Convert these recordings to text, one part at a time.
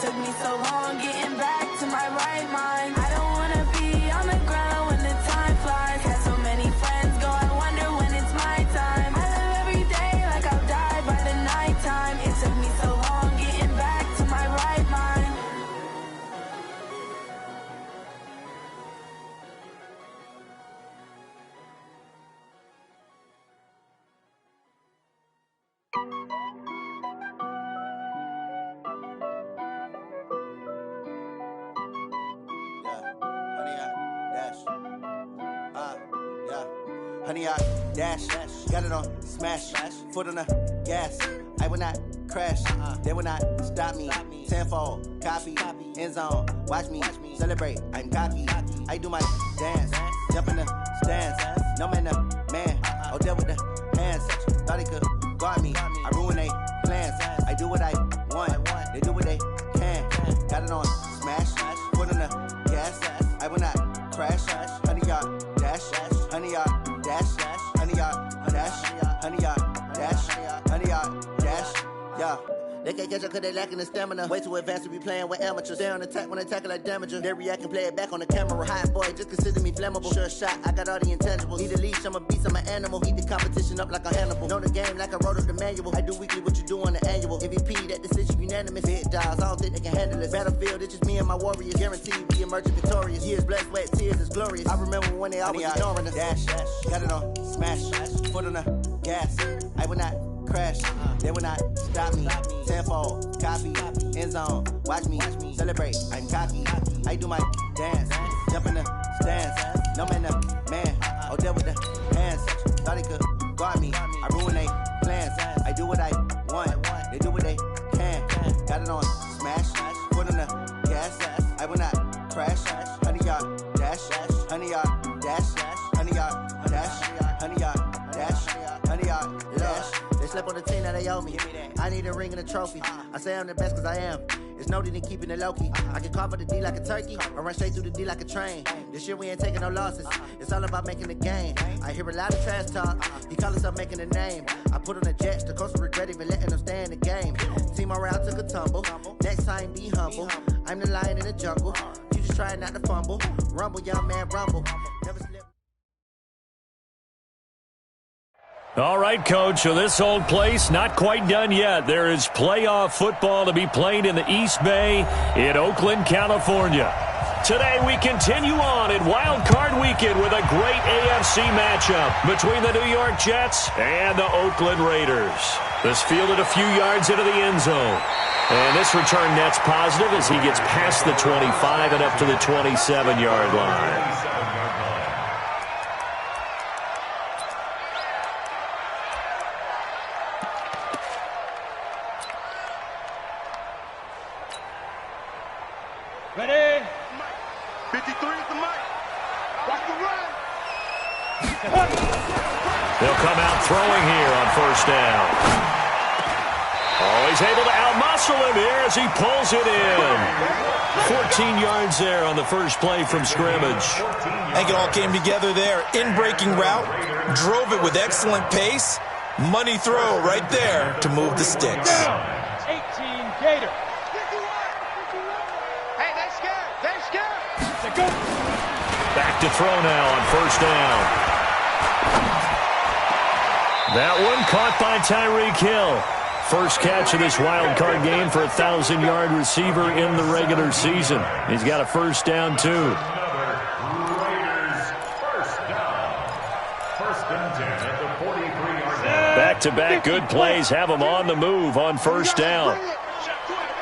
took me so long getting back to my right mind. I don't wanna be on the ground when the time flies. Had so many friends go, I wonder when it's my time. I live every day like I'll die by the nighttime. It took me so long getting back to my right mind. Honey, I dash, got it on smash, foot on the gas. I will not crash, they will not stop me. Tenfold, copy, end zone, watch me celebrate. I'm cocky, I do my dance, jump in the stands. No man, the man, oh deal with the hands. Thought he could guard me, I ruin they plans. I do what I want, they do what they can. Got it on smash, foot on the gas. I will not crash, honey, y'all dash, honey, y'all dash, honey, y'all dash, honey, y'all dash, honey, y'all dash, yeah. They can't catch up cause they lacking the stamina. Way too advanced to be playing with amateurs. Stay on attack when they tackle like damager. They react and play it back on the camera. Hot boy, just consider me flammable. Sure shot, I got all the intangibles. Need a leash, I'm a beast, I'm an animal. Heat the competition up like a Hannibal. Know the game like I wrote up the manual. I do weekly what you do on the annual. MVP, that decision unanimous. Hit dials, I don't think they can handle it. Battlefield, it's just me and my warriors. Guaranteed we emerging victorious. Years, blood, sweat, tears, is glorious. I remember when they always ignoring us. Dash, got it on smash, foot on the gas. I will not crash, they will not stop me. Tenfold, copy, end zone, watch me celebrate. I'm cocky, I do my dance, jump in the stands. No man, the man, oh deal with the hands. Thought he could guard me, I ruin they plans. I do what I want, they do what they can. Got it on smash, foot on the gas. I will not crash, honey, y'all dash, honey, y'all dash, honey, y'all dash, honey, y'all dash, honey, y'all dash. They slept on the team that they owe me. I need a ring and a trophy. I say I'm the best cause I am. It's no need in keeping it low-key. I can carve for the D like a turkey or run straight through the D like a train. This year we ain't taking no losses. It's all about making the game. I hear a lot of trash talk. He call himself making a name. I put on the Jets. The coach will regret even letting them stay in the game. Team morale took a tumble. Next time be humble. I'm the lion in the jungle. You just trying not to fumble. Rumble, young man, rumble. Never slip. All right, Coach, so this old place not quite done yet. There is playoff football to be played in the East Bay in Oakland, California. Today we continue on in Wild Card Weekend with a great AFC matchup between the New York Jets and the Oakland Raiders. This fielded a few yards into the end zone. And this return net's positive as he gets past the 25 and up to the 27-yard line. Ready? 53 is the mic. Watch the run. They'll come out throwing here on first down. Oh, he's able to outmuscle him here as he pulls it in. 14 yards there on the first play from scrimmage. I think it all came together there. In-breaking route, drove it with excellent pace. Money throw right there to move the sticks. 18 Gator. Back to throw now on first down. That one caught by Tyreek Hill. First catch of this wild card game for a 1,000-yard receiver in the regular season. He's got a first down, too. Back-to-back good plays have him on the move on first down.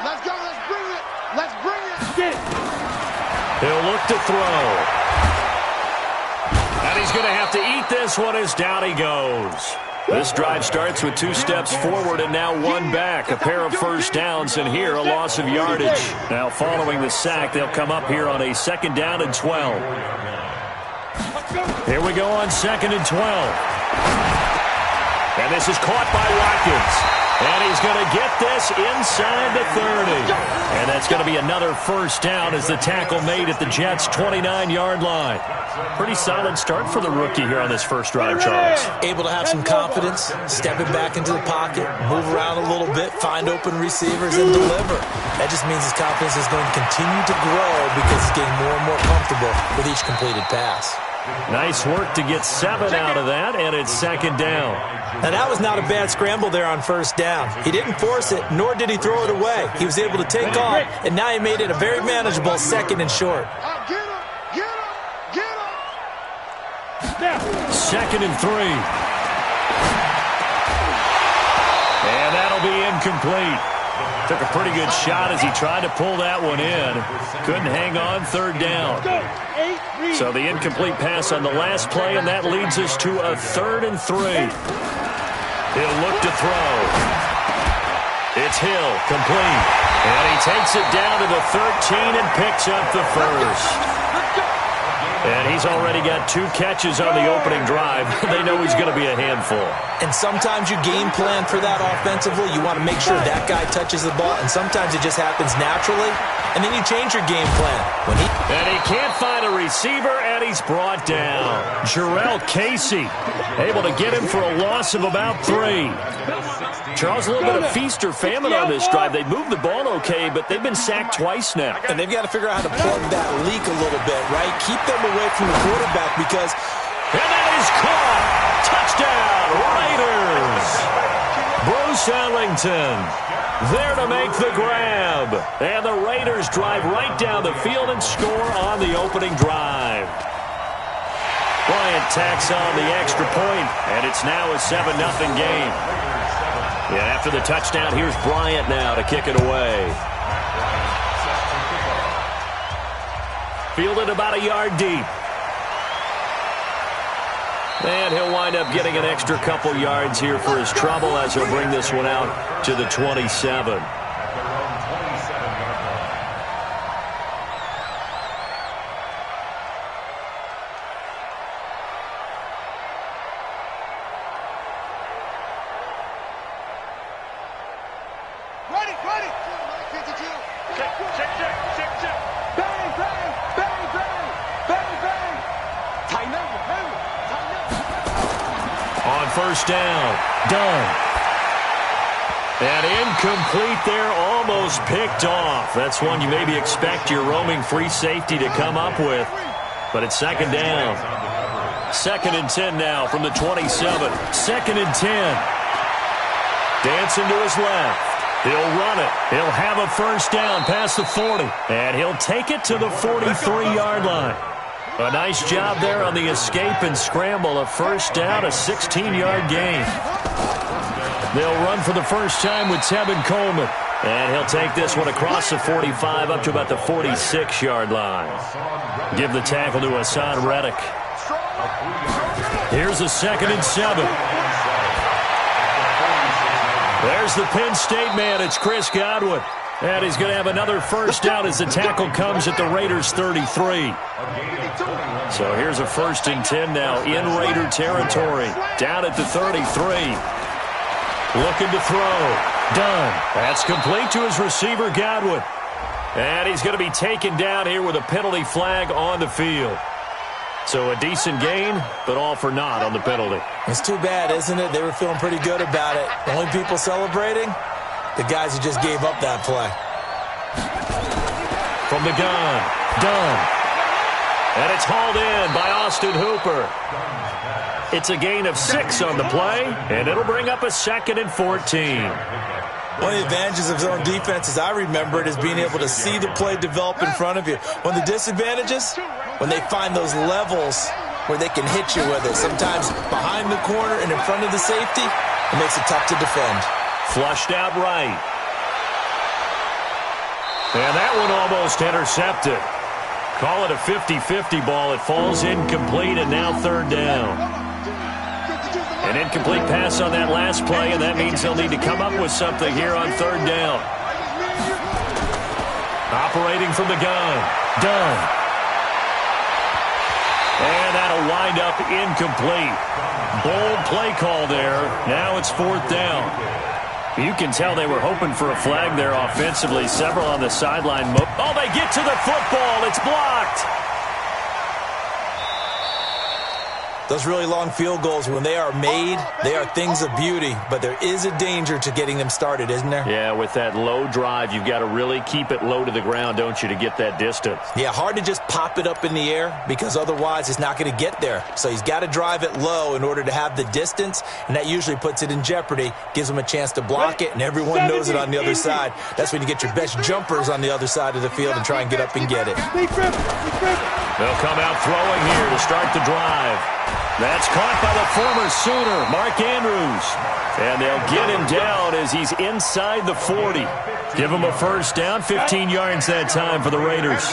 Let's go. Let's bring it. Let's bring it. Get it. He'll look to throw. And he's going to have to eat this one as down he goes. This drive starts with 2 steps forward and now 1 back. A pair of first downs and here a loss of yardage. Now following the sack, they'll come up here on a 2nd down and 12. Here we go on 2nd and 12. And this is caught by Watkins. And he's going to get this inside the 30. And then it's going to be another first down as the tackle made at the Jets' 29-yard line. Pretty solid start for the rookie here on this first drive, Charles. Able to have some confidence, stepping back into the pocket, move around a little bit, find open receivers, and deliver. That just means his confidence is going to continue to grow because he's getting more and more comfortable with each completed pass. Nice work to get 7 out of that, and it's second down. Now, that was not a bad scramble there on first down. He didn't force it, nor did he throw it away. He was able to take off, and now he made it a very manageable second and short. Second and 3. And that'll be incomplete. Took a pretty good shot as he tried to pull that one in. Couldn't hang on, third down. So the incomplete pass on the last play, and that leads us to a 3rd and 3. He'll look to throw. It's Hill, complete. And he takes it down to the 13 and picks up the first. And he's already got 2 catches on the opening drive. They know he's going to be a handful. And sometimes you game plan for that offensively. You want to make sure that guy touches the ball, and sometimes it just happens naturally. And then you change your game plan. And he can't find a receiver, and he's brought down. Jarrell Casey able to get him for a loss of about 3. Charles, a little bit of feast or famine on this drive. They moved the ball okay, but they've been sacked twice now. And they've got to figure out how to plug that leak a little bit, right? Keep them away from the quarterback because... And that is caught! Touchdown, Raiders! Bruce Ellington there to make the grab. And the Raiders drive right down the field and score on the opening drive. Bryant tacks on the extra point, and it's now a 7-0 game. Yeah, after the touchdown, here's Bryant now to kick it away. Fielded about a yard deep. And he'll wind up getting an extra couple yards here for his trouble as he'll bring this one out to the 27. First down, done. And incomplete there, almost picked off. That's one you maybe expect your roaming free safety to come up with. But it's second down. 2nd and 10 now from the 27. 2nd and 10. Dancing to his left. He'll run it. He'll have a first down past the 40. And he'll take it to the 43-yard line. A nice job there on the escape and scramble. A first down, a 16-yard gain. They'll run for the first time with Tevin Coleman. And he'll take this one across the 45 up to about the 46-yard line. Give the tackle to Hassan Reddick. Here's a 2nd and 7. There's the Penn State man. It's Chris Godwin. And he's going to have another first down as the tackle comes at the Raiders' 33. So here's a 1st and 10 now in Raider territory. Down at the 33. Looking to throw. Done. That's complete to his receiver, Godwin. And he's going to be taken down here with a penalty flag on the field. So a decent gain, but all for naught on the penalty. It's too bad, isn't it? They were feeling pretty good about it. The only people celebrating? The guys who just gave up that play. From the gun. Done. And it's hauled in by Austin Hooper. It's a gain of 6 on the play, and it'll bring up a 2nd and 14. One of the advantages of zone defense, as I remember it, is being able to see the play develop in front of you. One of the disadvantages, when they find those levels where they can hit you with it. Sometimes behind the corner and in front of the safety, it makes it tough to defend. Flushed out right. And that one almost intercepted. Call it a 50-50 ball. It falls incomplete, and now 3rd down. An incomplete pass on that last play, and that means they'll need to come up with something here on 3rd down. Operating from the gun. Done. And that'll wind up incomplete. Bold play call there. Now it's 4th down. You can tell they were hoping for a flag there offensively. Several on the sideline. Oh, they get to the football. It's blocked. Those really long field goals, when they are made, they are things of beauty. But there is a danger to getting them started, isn't there? Yeah, with that low drive, you've got to really keep it low to the ground, don't you, to get that distance. Yeah, hard to just pop it up in the air because otherwise it's not going to get there. So he's got to drive it low in order to have the distance, and that usually puts it in jeopardy, gives him a chance to block it, and everyone knows it on the other side. That's when you get your best jumpers on the other side of the field and try and get up and get it. They'll come out throwing here to start the drive. That's caught by the former Sooner, Mark Andrews. And they'll get him down as he's inside the 40. Give him a first down, 15 yards that time for the Raiders.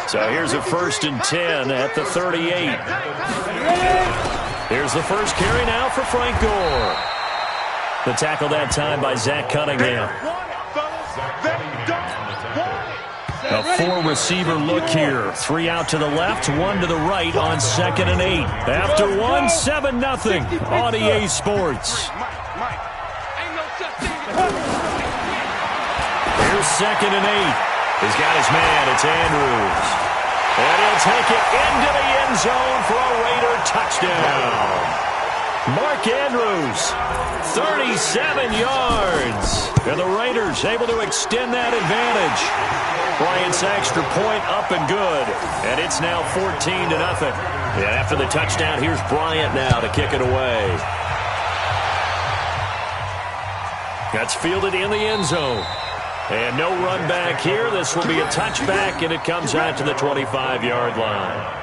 So here's a 1st and 10 at the 38. Here's the first carry now for Frank Gore. The tackle that time by Zach Cunningham. A 4-receiver look here. 3 out to the left, 1 to the right on 2nd and 8. After 1, 7-0 on EA Sports. Here's 2nd and 8. He's got his man. It's Andrews. And he'll take it into the end zone for a Raider touchdown. Mark Andrews, 37 yards. And the Raiders able to extend that advantage. Bryant's extra point up and good. And it's now 14-0. And after the touchdown, here's Bryant now to kick it away. That's fielded in the end zone. And no run back here. This will be a touchback, and it comes out to the 25-yard line.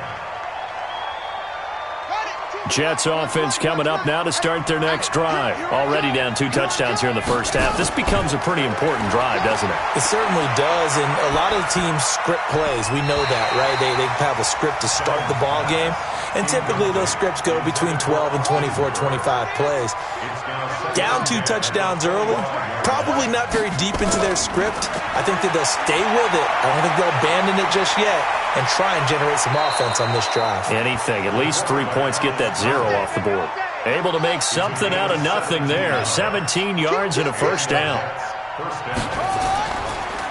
Jets offense coming up now to start their next drive. Already down 2 touchdowns here in the first half. This becomes a pretty important drive, doesn't it? It certainly does, and a lot of the teams script plays. We know that, right? They have a script to start the ball game, and typically those scripts go between 12 and 24, 25 plays. Down 2 touchdowns early, probably not very deep into their script. I think that they'll stay with it. I don't think they'll abandon it just yet and try and generate some offense on this drive. Anything. At least 3 points, get that 0 off the board. Able to make something out of nothing there. 17 yards and a first down.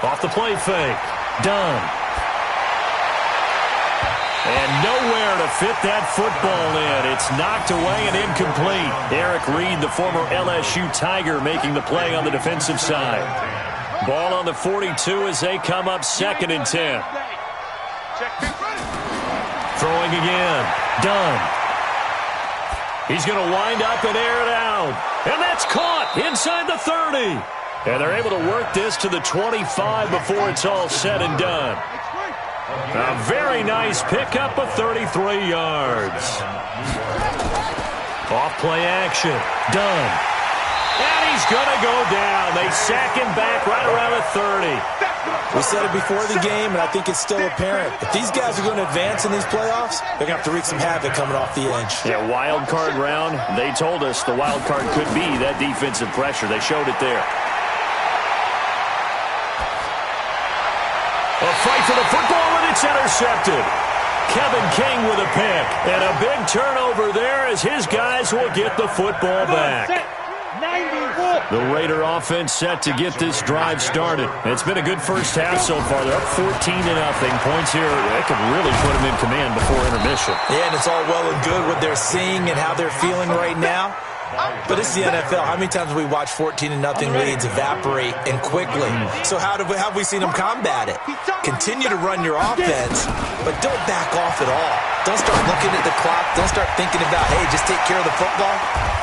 Off the play fake. Done. And nowhere to fit that football in. It's knocked away and incomplete. Eric Reed, the former LSU Tiger, making the play on the defensive side. Ball on the 42 as they come up 2nd and 10. Throwing again. Done. He's going to wind up and air it out. And that's caught inside the 30. And they're able to work this to the 25 before it's all said and done. A very nice pickup of 33 yards. Off play action. Done. And he's going to go down. They sack him back right around the 30. We said it before the game, and I think it's still apparent. If these guys are going to advance in these playoffs, they're going to have to wreak some havoc coming off the edge. Yeah, wild card round. They told us the wild card could be that defensive pressure. They showed it there. A fight for the football, and it's intercepted. Kevin King with a pick. And a big turnover there as his guys will get the football back. The Raider offense set to get this drive started. It's been a good first half so far. They're up 14-0. Points here, that could really put them in command before intermission. Yeah, and it's all well and good what they're seeing and how they're feeling right now. But it's the NFL. How many times have we watched 14-0 leads evaporate and quickly? So how have we seen them combat it? Continue to run your offense, but don't back off at all. Don't start looking at the clock. Don't start thinking about, hey, just take care of the football.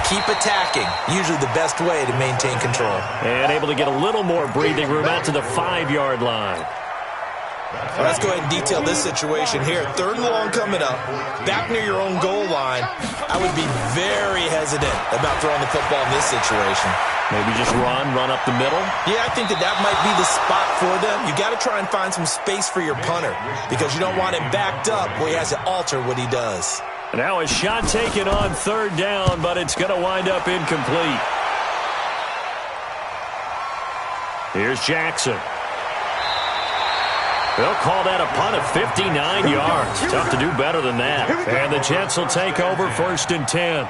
Keep attacking. Usually the best way to maintain control. And able to get a little more breathing room out to the 5-yard line. Well, let's go ahead and detail this situation here. 3rd and long coming up. Back near your own goal line. I would be very hesitant about throwing the football in this situation. Maybe just run up the middle? Yeah, I think that might be the spot for them. You got to try and find some space for your punter because you don't want him backed up where he has to alter what he does. Now a shot taken on 3rd down, but it's going to wind up incomplete. Here's Jackson. They'll call that a punt of 59 yards. Tough to do better than that. And the Jets will take over 1st and 10.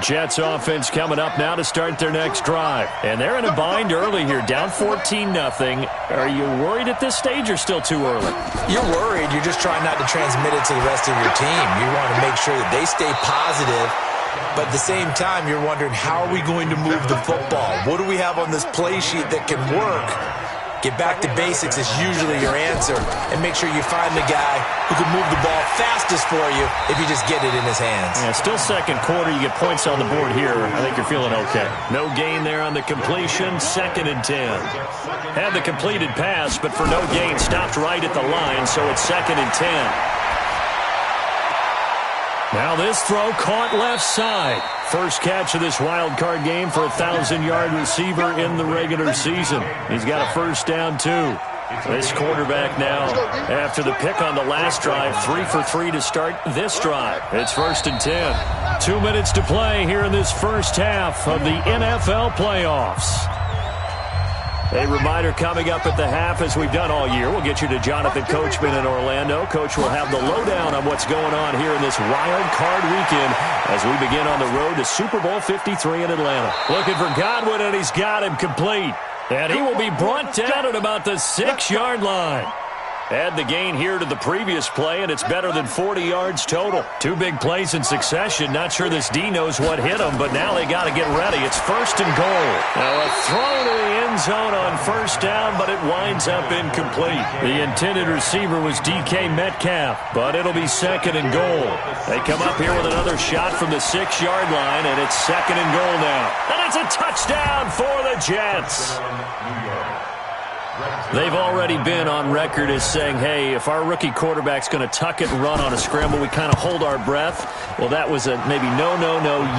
Jets offense coming up now to start their next drive. And they're in a bind early here, down 14-0. Are you worried at this stage or still too early? You're worried. You're just trying not to transmit it to the rest of your team. You want to make sure that they stay positive. But at the same time, you're wondering, how are we going to move the football? What do we have on this play sheet that can work? Get back to basics is usually your answer. And make sure you find the guy who can move the ball fastest for you if you just get it in his hands. Yeah, still second quarter. You get points on the board here. I think you're feeling okay. No gain there on the completion. 2nd and 10. Had the completed pass, but for no gain, stopped right at the line, so it's 2nd and 10. Now this throw caught left side. First catch of this wild card game for a 1,000-yard receiver in the regular season. He's got a first down, too. This quarterback now, after the pick on the last drive, 3 for 3 to start this drive. It's 1st and 10. 2 minutes to play here in this first half of the NFL playoffs. A reminder coming up at the half, as we've done all year. We'll get you to Jonathan Coachman in Orlando. Coach will have the lowdown on what's going on here in this wild card weekend as we begin on the road to Super Bowl 53 in Atlanta. Looking for Godwin, and he's got him complete. And he will be brought down at about the 6-yard line. Add the gain here to the previous play, and it's better than 40 yards total. 2 big plays in succession. Not sure this D knows what hit him, but now they got to get ready. It's 1st and goal. Now a throw to the end zone on first down, but it winds up incomplete. The intended receiver was DK Metcalf, but it'll be 2nd and goal. They come up here with another shot from the 6-yard line, and it's 2nd and goal now. And it's a touchdown for the Jets. They've already been on record as saying, hey, if our rookie quarterback's going to tuck it and run on a scramble, we kind of hold our breath. Well, that was a maybe no,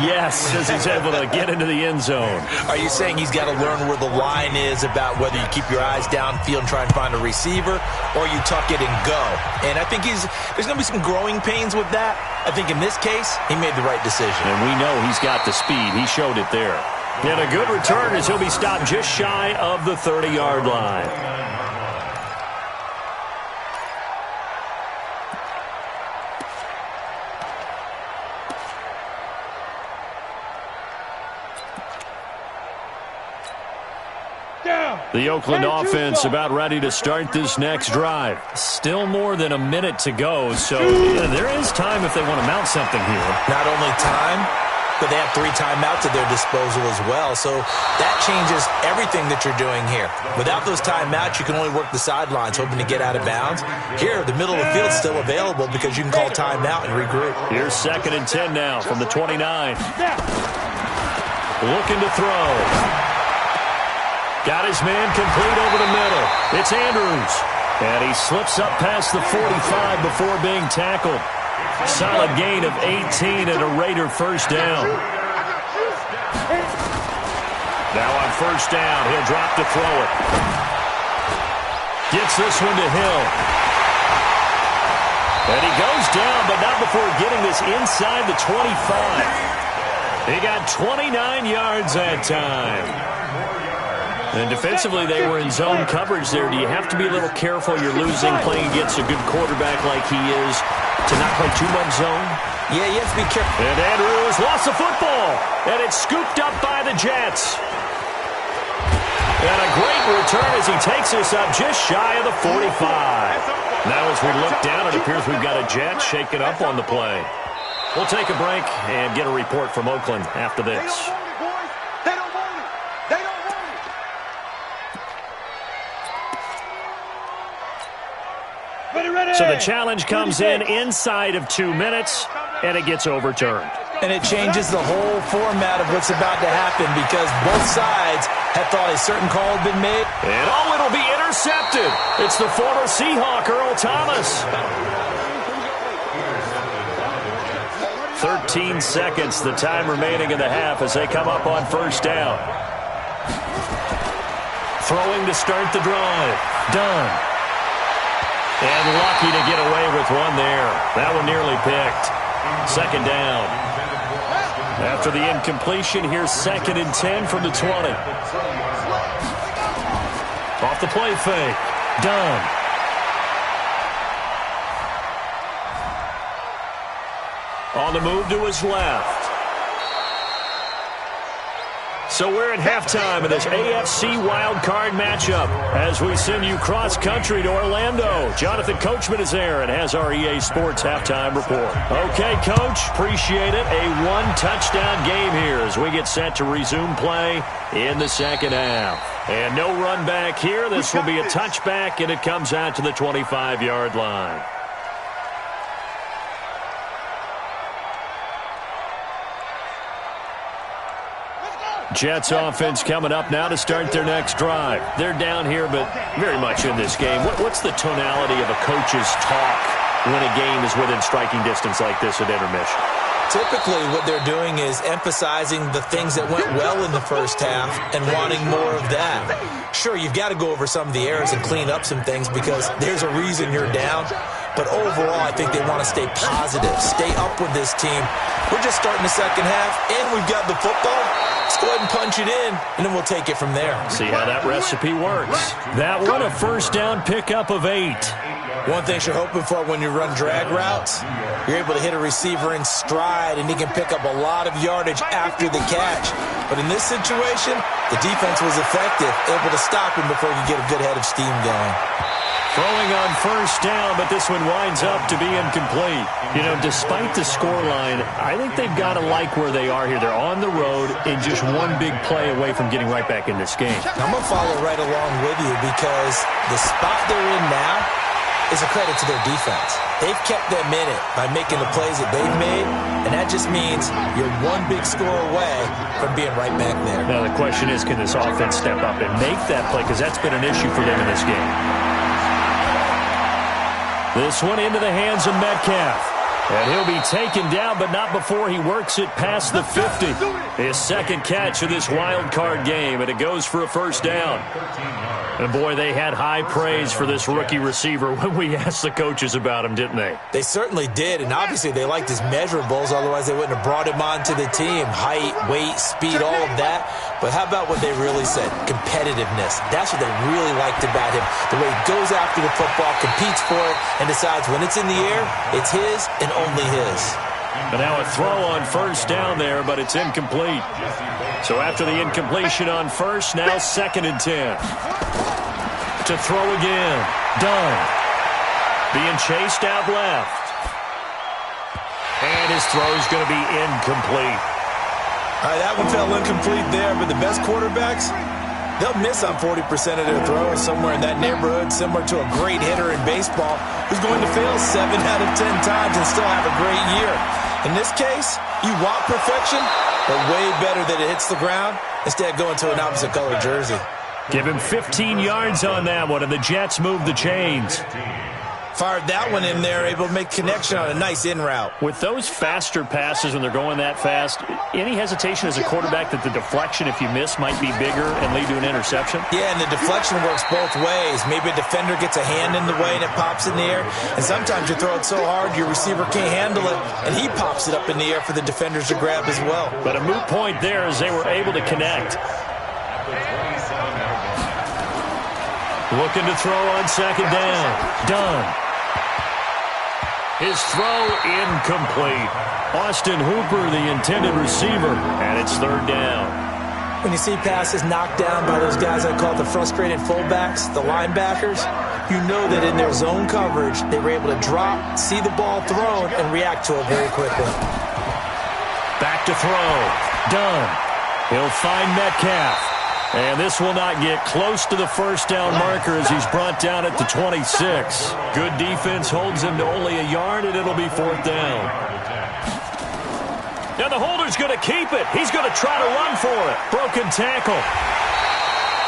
yes, as he's able to get into the end zone. Are you saying he's got to learn where the line is about whether you keep your eyes downfield and try and find a receiver, or you tuck it and go? And I think there's going to be some growing pains with that. I think in this case, he made the right decision. And we know he's got the speed. He showed it there. And a good return as he'll be stopped just shy of the 30-yard line. The Oakland offense about ready to start this next drive. Still more than a minute to go, so there is time if they want to mount something here. Not only time, but they have 3 timeouts at their disposal as well, so that changes everything that you're doing here. Without those timeouts, you can only work the sidelines, hoping to get out of bounds. Here, the middle of the field is still available because you can call timeout and regroup. Here's 2nd and 10 now from the 29. Looking to throw. Got his man complete over the middle. It's Andrews. And he slips up past the 45 before being tackled. Solid gain of 18 and a Raider first down. Now on first down, he'll drop to throw it. Gets this one to Hill. And he goes down, but not before getting this inside the 25. He got 29 yards that time. And defensively, they were in zone coverage there. Do you have to be a little careful? You're losing, playing against a good quarterback like he is, to not play too much zone? Yeah, you have to be careful. And Andrews lost the football, and it's scooped up by the Jets. And a great return as he takes us up just shy of the 45. Now as we look down, it appears we've got a Jet shaking up on the play. We'll take a break and get a report from Oakland after this. So the challenge comes in inside of 2 minutes, and it gets overturned. And it changes the whole format of what's about to happen because both sides have thought a certain call had been made. And it'll be intercepted. It's the former Seahawk, Earl Thomas. 13 seconds, the time remaining in the half as they come up on first down. Throwing to start the drive. Done. And lucky to get away with one there. That one nearly picked. 2nd down. After the incompletion, here's 2nd and 10 from the 20. Off the play fake. Done. On the move to his left. So we're at halftime of this AFC wildcard matchup as we send you cross-country to Orlando. Jonathan Coachman is there and has our EA Sports halftime report. Okay, Coach, appreciate it. A one-touchdown game here as we get set to resume play in the second half. And no run back here. This will be a touchback, and it comes out to the 25-yard line. Jets offense coming up now to start their next drive. They're down here, but very much in this game. What's the tonality of a coach's talk when a game is within striking distance like this at intermission? Typically, what they're doing is emphasizing the things that went well in the first half and wanting more of that. Sure, you've got to go over some of the errors and clean up some things because there's a reason you're down. But overall, I think they want to stay positive, stay up with this team. We're just starting the second half, and we've got the football. Let's go ahead and punch it in, and then we'll take it from there. See how that recipe works. That one, a first down pickup of 8. One thing you're hoping for when you run drag routes, you're able to hit a receiver in stride, and he can pick up a lot of yardage after the catch. But in this situation, the defense was effective, able to stop him before he could get a good head of steam going. Throwing on first down, but this one winds up to be incomplete. You know, despite the scoreline, I think they've got to like where they are here. They're on the road and just one big play away from getting right back in this game. I'm going to follow right along with you because the spot they're in now is a credit to their defense. They've kept them in it by making the plays that they've made, and that just means you're one big score away from being right back there. Now, the question is, can this offense step up and make that play? Because that's been an issue for them in this game. This one into the hands of Metcalf. And he'll be taken down, but not before he works it past the 50. His second catch of this wild card game, and it goes for a first down. And, boy, they had high praise for this rookie receiver when we asked the coaches about him, didn't they? They certainly did, and obviously they liked his measurables. Otherwise, they wouldn't have brought him onto the team. Height, weight, speed, all of that. But how about what they really said? Competitiveness. That's what they really liked about him. The way he goes after the football, competes for it, and decides when it's in the air, it's his and only his. And now a throw on first down there, but it's incomplete. So after the incompletion on first, now 2nd and 10. To throw again. Done. Being chased out left. And his throw's going to be incomplete. All right, that one fell incomplete there, but the best quarterbacks, they'll miss on 40% of their throws somewhere in that neighborhood, similar to a great hitter in baseball who's going to fail 7 out of 10 times and still have a great year. In this case, you want perfection, but way better that it hits the ground instead of going to an opposite color jersey. Give him 15 yards on that one, and the Jets move the chains. Fired that one in there, able to make connection on a nice in route. With those faster passes when they're going that fast, any hesitation as a quarterback that the deflection, if you miss, might be bigger and lead to an interception? Yeah, and the deflection works both ways. Maybe a defender gets a hand in the way and it pops in the air. And sometimes you throw it so hard your receiver can't handle it, and he pops it up in the air for the defenders to grab as well. But a moot point there as they were able to connect. Looking to throw on second down. Done. His throw incomplete. Austin Hooper, the intended receiver, and it's 3rd down. When you see passes knocked down by those guys I call the frustrated fullbacks, the linebackers, you know that in their zone coverage, they were able to drop, see the ball thrown, and react to it very quickly. Back to throw. Done. He'll find Metcalf. And this will not get close to the first down marker as he's brought down at the 26. Good defense holds him to only a yard, and it'll be 4th down. Now the holder's going to keep it. He's going to try to run for it. Broken tackle.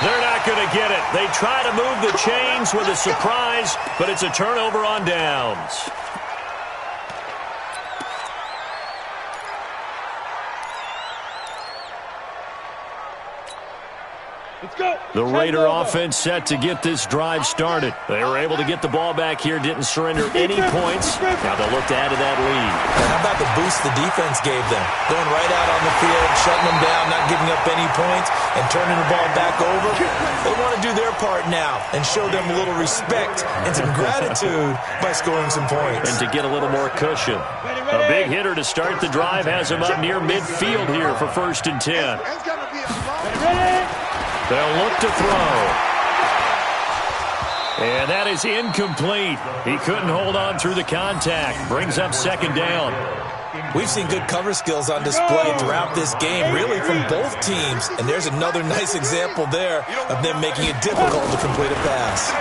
They're not going to get it. They try to move the chains with a surprise, but it's a turnover on downs. The Raider offense set to get this drive started. They were able to get the ball back here, didn't surrender any points. Now they'll look to add to that lead. How about the boost the defense gave them? Going right out on the field, shutting them down, not giving up any points, and turning the ball back over. They want to do their part now and show them a little respect and some gratitude by scoring some points. And to get a little more cushion. A big hitter to start the drive has him up near midfield here for 1st and 10. They'll look to throw. And that is incomplete. He couldn't hold on through the contact. Brings up second down. We've seen good cover skills on display throughout this game, really from both teams. And there's another nice example there of them making it difficult to complete a pass.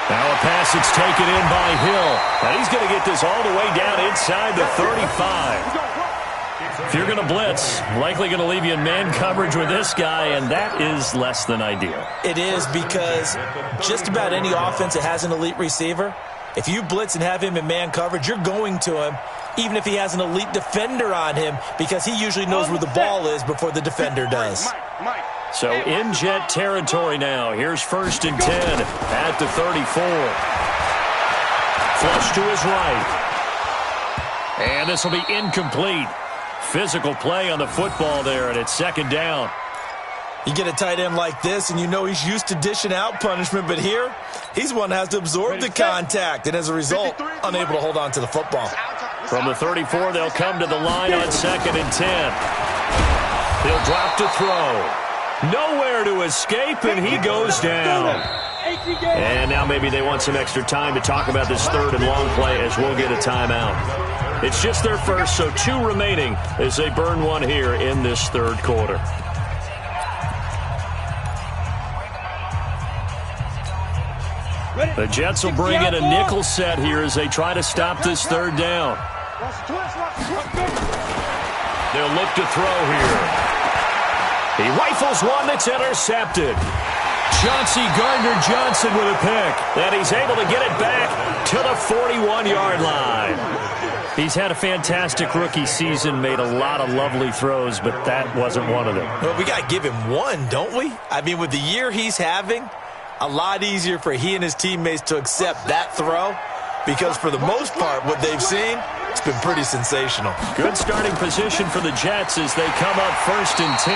Now a pass that's taken in by Hill. And he's going to get this all the way down inside the 35. If you're going to blitz, likely going to leave you in man coverage with this guy, and that is less than ideal. It is, because just about any offense that has an elite receiver, if you blitz and have him in man coverage, you're going to him, even if he has an elite defender on him, because he usually knows where the ball is before the defender does. So in Jet territory now. Here's 1st and 10 at the 34. Flush to his right. And this will be incomplete. Physical play on the football there, and it's second down. You get a tight end like this, and you know he's used to dishing out punishment, but here, he's one that has to absorb the contact, and as a result, unable to hold on to the football. From the 34, they'll come to the line on 2nd and 10. He'll drop to throw. Nowhere to escape, and he goes down. And now maybe they want some extra time to talk about this 3rd and long play as we'll get a timeout. It's just their first, so 2 remaining as they burn one here in this 3rd quarter. The Jets will bring in a nickel set here as they try to stop this 3rd down. They'll look to throw here. He rifles one that's intercepted. Chauncey Gardner-Johnson with a pick. And he's able to get it back to the 41-yard line. He's had a fantastic rookie season, made a lot of lovely throws, but that wasn't one of them. Well, we got to give him one, don't we? I mean, with the year he's having, a lot easier for he and his teammates to accept that throw, because for the most part, what they've seen, it's been pretty sensational. Good starting position for the Jets as they come up 1st and 10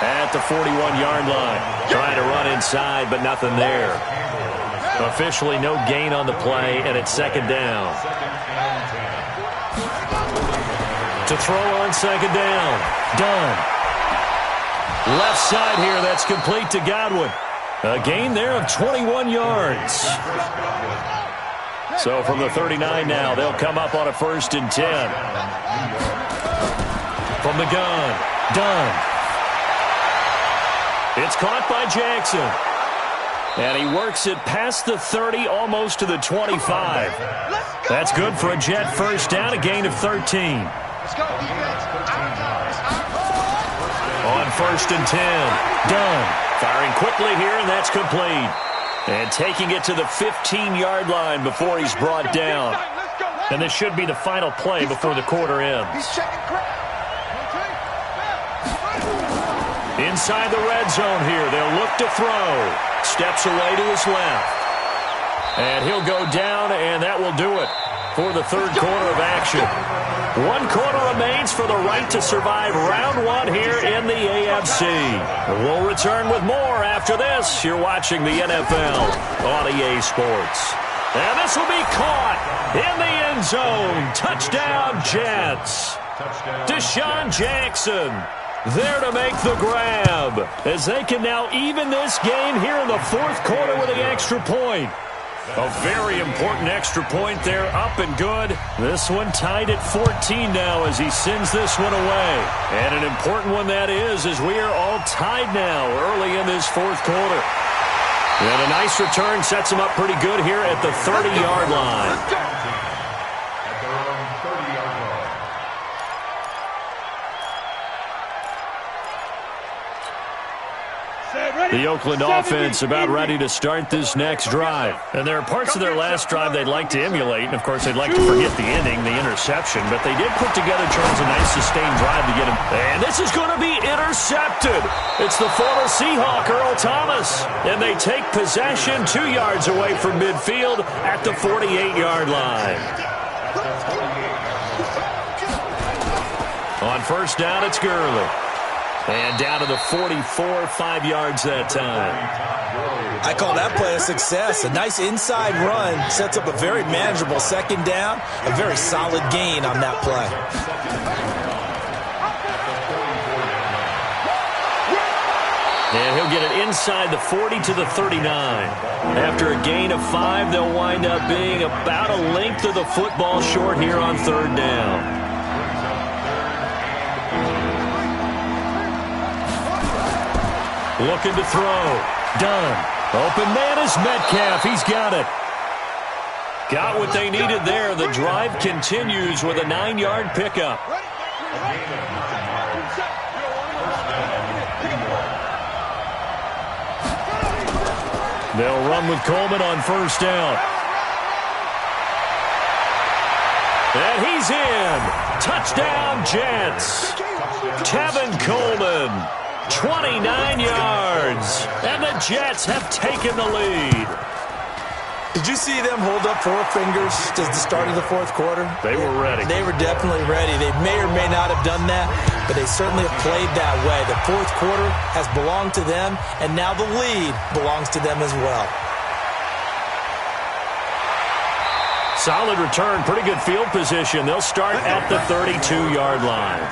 at the 41-yard line. Trying to run inside, but nothing there. Officially no gain on the play, and it's 2nd down. To throw on 2nd down. Done. Left side here, that's complete to Godwin. A gain there of 21 yards. So from the 39 now, they'll come up on a 1st and 10. From the gun. Done. It's caught by Jackson. And he works it past the 30, almost to the 25. That's good for a Jet 1st down, a gain of 13. On 1st and 10. Done. Firing quickly here, and that's complete. And taking it to the 15-yard line before he's brought down. And this should be the final play before the quarter ends. Inside the red zone here, they'll look to throw. Steps away to his left. And he'll go down, and that will do it for the 3rd quarter of action. 1 quarter remains for the right to survive round 1 here in the AFC. We'll return with more after this. You're watching the NFL on EA Sports. And this will be caught in the end zone. Touchdown, Jets. Deshaun Jackson there to make the grab as they can now even this game here in the 4th quarter with an extra point. A very important extra point there, up and good. This one tied at 14 now as he sends this one away. And an important one that is, as we are all tied now early in this 4th quarter. And a nice return sets him up pretty good here at the 30-yard line. The Oakland offense about ready to start this next drive. And there are parts of their last drive they'd like to emulate. And, of course, they'd like to forget the ending, the interception. But they did put together, Charles, a nice sustained drive to get him. And this is going to be intercepted. It's the former Seahawk, Earl Thomas. And they take possession 2 yards away from midfield at the 48-yard line. On 1st down, it's Gurley. And down to the 44, 5 yards that time. I call that play a success. A nice inside run sets up a very manageable 2nd down. A very solid gain on that play. And he'll get it inside the 40 to the 39. After a gain of 5, they'll wind up being about a length of the football short here on third down. Looking to throw. Done. Open man is Metcalf. He's got it. Got what they needed there. The drive continues with a 9-yard pickup. They'll run with Coleman on first down. And he's in. Touchdown, Jets. Tevin Coleman, 29 yards. And the Jets have taken the lead. Did you see them hold up 4 fingers at the start of the fourth quarter? They were ready. They were definitely ready. They may or may not have done that, but they certainly have played that way. The fourth quarter has belonged to them, and now the lead belongs to them as well. Solid return, pretty good field position. They'll start at the 32-yard line.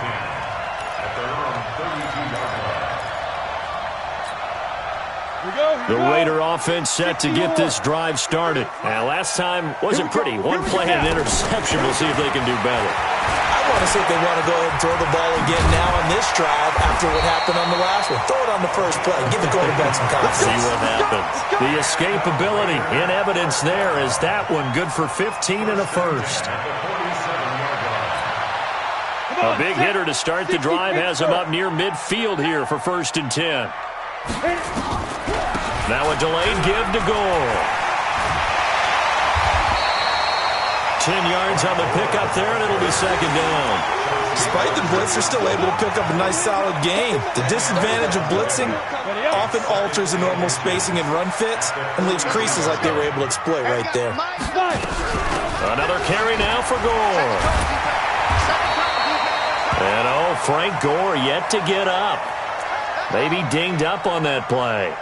The Raider offense set to get this drive started. And last time wasn't pretty. One play and an interception. We'll see if they can do better. I want to see if they want to go ahead and throw the ball again now on this drive after what happened on the last one. Throw it on the first play. Give the quarterback some confidence. See what happens. The escapability in evidence there is that one good for 15 and a first. A big hitter to start the drive has him up near midfield here for 1st and 10. Now a delayed give to Gore. 10 yards on the pickup there, and it'll be 2nd down. Despite the blitz, they're still able to pick up a nice, solid gain. The disadvantage of blitzing often alters the normal spacing and run fits and leaves creases like they were able to exploit right there. Another carry now for Gore. And Frank Gore yet to get up. Maybe dinged up on that play.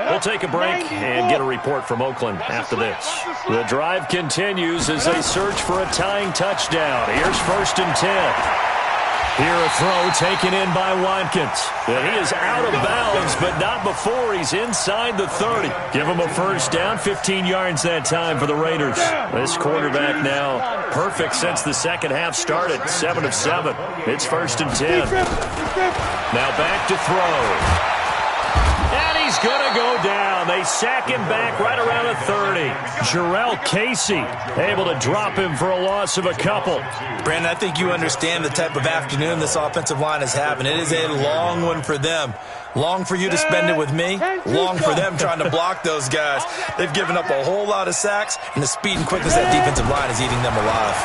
We'll take a break and get a report from Oakland after this. The drive continues as they search for a tying touchdown. Here's 1st and 10. Here a throw taken in by Watkins. And he is out of bounds, but not before he's inside the 30. Give him a first down, 15 yards that time for the Raiders. This quarterback now perfect since the second half started, 7 of 7. It's 1st and 10. Now back to throw. He's going to go down. They sack him back right around the 30. Jarrell Casey able to drop him for a loss of a couple. Brandon, I think you understand the type of afternoon this offensive line is having. It is a long one for them. Long for you to spend it with me. Long for them trying to block those guys. They've given up a whole lot of sacks, and the speed and quickness of that defensive line is eating them alive.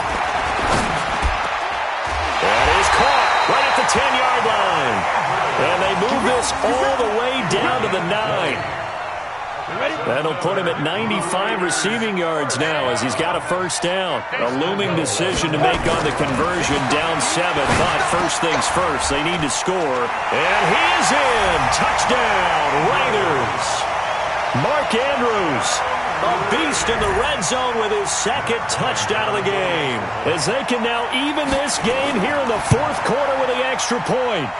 That is caught right at the 10-yard line. And they move this all the way down to the 9. That'll put him at 95 receiving yards now as he's got a first down. A looming decision to make on the conversion, down 7. But first things first, they need to score. And he is in. Touchdown, Raiders. Mark Andrews, a beast in the red zone with his 2nd touchdown of the game. As they can now even this game here in the 4th quarter with the extra point.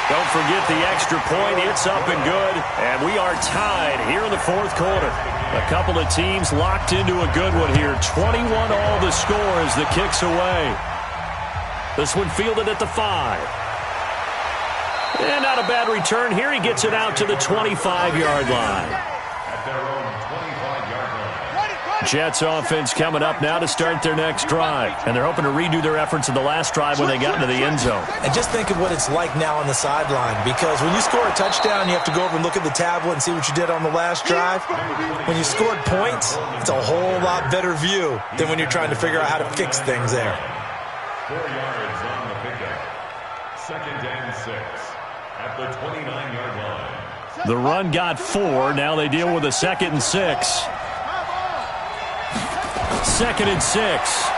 Don't forget the extra point. It's up and good. And we are tied here in the 4th quarter. A couple of teams locked into a good one here. 21 all the score as the kick's away. This one fielded at the 5. And not a bad return here. He gets it out to the 25-yard line. Jets offense coming up now to start their next drive. And they're hoping to redo their efforts in the last drive when they got into the end zone. And just think of what it's like now on the sideline, because when you score a touchdown, you have to go over and look at the tablet and see what you did on the last drive. When you scored points, it's a whole lot better view than when you're trying to figure out how to fix things there. 4 yards on the pickup. 2nd and 6 at the 29-yard line. The run got 4. Now they deal with a 2nd and 6. 2nd and 6.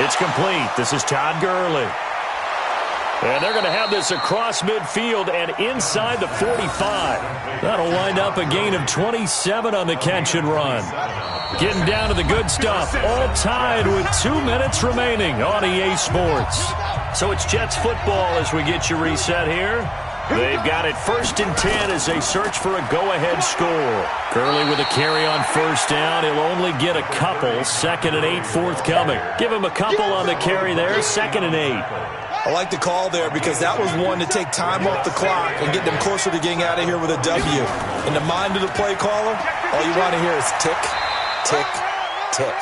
It's complete. This is Todd Gurley. And they're going to have this across midfield and inside the 45. That'll wind up a gain of 27 on the catch and run. Getting down to the good stuff. All tied with 2 minutes remaining on EA Sports. So it's Jets football as we get you reset here. They've got it 1st and 10 as they search for a go-ahead score. Gurley with a carry on 1st down. He'll only get a couple. 2nd and 8 forthcoming. Give him a couple on the carry there. 2nd and 8. I like the call there because that was one to take time off the clock and get them closer to getting out of here with a W. In the mind of the play caller, all you want to hear is tick, tick, tick.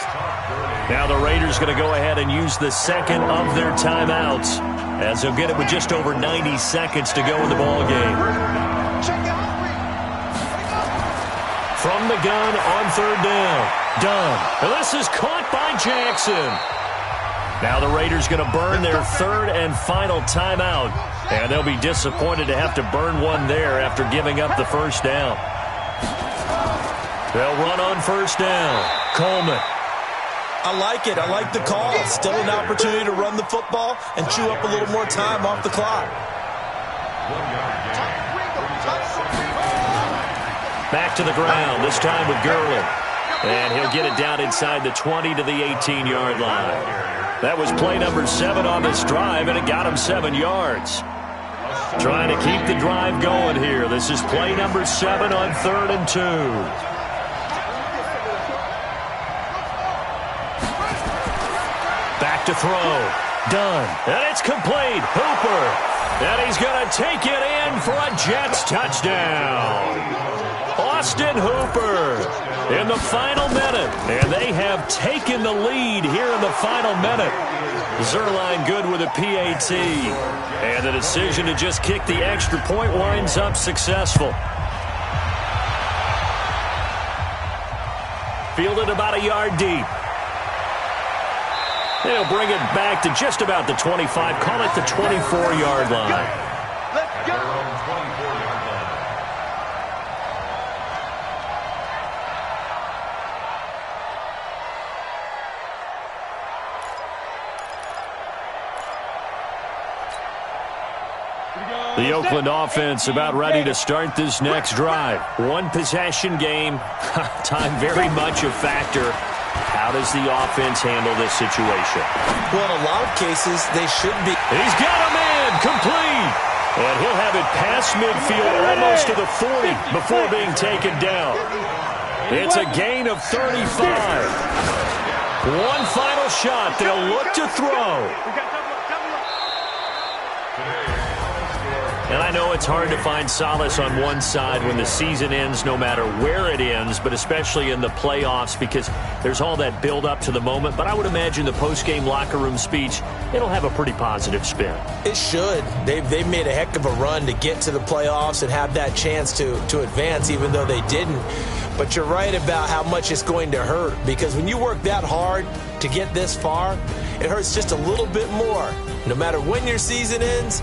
Now the Raiders going to go ahead and use the 2nd of their timeouts, as they'll get it with just over 90 seconds to go in the ball game. From the gun on 3rd down. Done. And this is caught by Jackson. Now the Raiders going to burn their 3rd and final timeout, and they'll be disappointed to have to burn one there after giving up the 1st down. They'll run on 1st down. Coleman. I like it. I like the call. Still an opportunity to run the football and chew up a little more time off the clock. Back to the ground, this time with Gurley. And he'll get it down inside the 20 to the 18-yard line. That was play number 7 on this drive, and it got him 7 yards. Trying to keep the drive going here. This is play number 7 on 3rd and 2. Back to throw. Done. And it's complete. Hooper. And he's going to take it in for a Jets touchdown. Austin Hooper in the final minute. And they have taken the lead here in the final minute. Zerline good with a PAT. And the decision to just kick the extra point winds up successful. Fielded about a yard deep. They'll bring it back to just about the 25. Call it the 24-yard line. Let's go. The Oakland offense about ready to start this next drive. One possession game. Time very much a factor. How does the offense handle this situation? Well, in a lot of cases, they should be. He's got a man complete. And he'll have it past midfield almost to the 40 before being taken down. It's a gain of 35. One final shot. They'll look to throw. And I know it's hard to find solace on one side when the season ends, no matter where it ends, but especially in the playoffs, because there's all that build up to the moment. But I would imagine the post-game locker room speech, it'll have a pretty positive spin. It should. They've made a heck of a run to get to the playoffs and have that chance to advance, even though they didn't. But you're right about how much it's going to hurt, because when you work that hard to get this far, it hurts just a little bit more. No matter when your season ends,